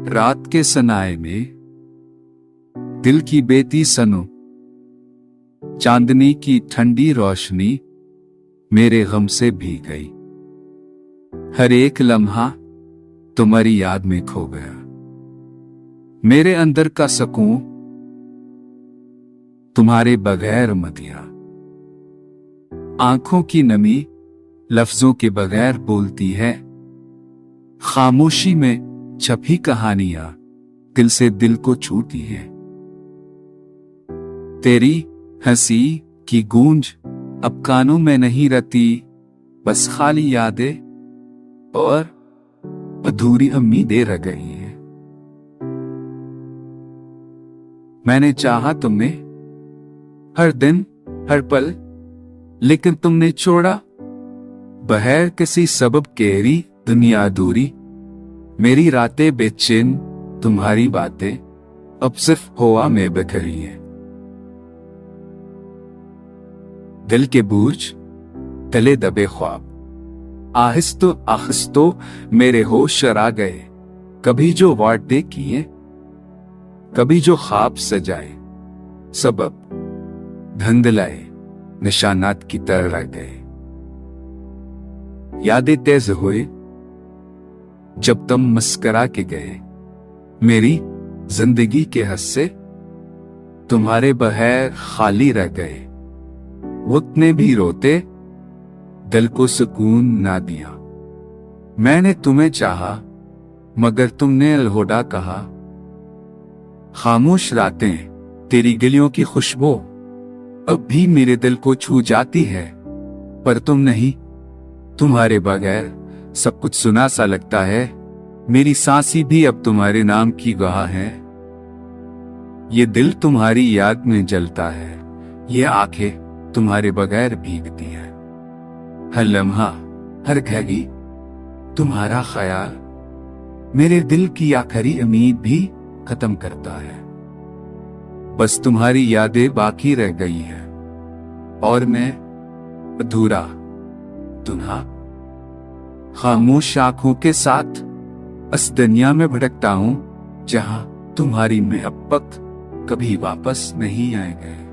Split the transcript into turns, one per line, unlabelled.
रात के सनाए में दिल की बेती सनो, चांदनी की ठंडी रोशनी मेरे गम से भीग गई। हर एक लम्हा तुम्हारी याद में खो गया। मेरे अंदर का सुकून तुम्हारे बगैर मदिया। आंखों की नमी लफ्जों के बगैर बोलती है। खामोशी में छपी कहानियां दिल से दिल को छूती है। तेरी हंसी की गूंज अब कानों में नहीं रहती, बस खाली यादें और अधूरी उम्मीदें रह गई हैं। मैंने चाहा तुमने हर दिन हर पल, लेकिन तुमने छोड़ा बगैर किसी सबब केरी दुनिया अधूरी। मेरी रातें बेचैन, तुम्हारी बातें अब सिर्फ हवा में बिखरी हैं। दिल के बूझ तले दबे ख्वाब आहिस्तो आहिस्तो मेरे होश आ गए। कभी जो वादे किए, कभी जो ख्वाब सजाए, सबब धंधलाए निशानात की तरह रह गए। यादें तेज हुए जब तुम मुस्करा के गए। मेरी जिंदगी के हिस्से तुम्हारे बगैर खाली रह गए। उतने भी रोते दिल को सुकून ना दिया। मैंने तुम्हें चाहा मगर तुमने अलहुदा कहा। खामोश रातें तेरी गलियों की खुशबू अब भी मेरे दिल को छू जाती है, पर तुम नहीं। तुम्हारे बगैर सब कुछ सुना सा लगता है। मेरी सांसें भी अब तुम्हारे नाम की गवाह है। ये दिल तुम्हारी याद में जलता है, ये आंखें तुम्हारे बगैर भीगती हैं। हर लम्हा हर घड़ी तुम्हारा ख्याल मेरे दिल की आखिरी उम्मीद भी खत्म करता है। बस तुम्हारी यादें बाकी रह गई हैं और मैं अधूरा दुल्हा खामोश आंखों के साथ इस दुनिया में भटकता हूं, जहां तुम्हारी मोहब्बत कभी वापस नहीं आएगी।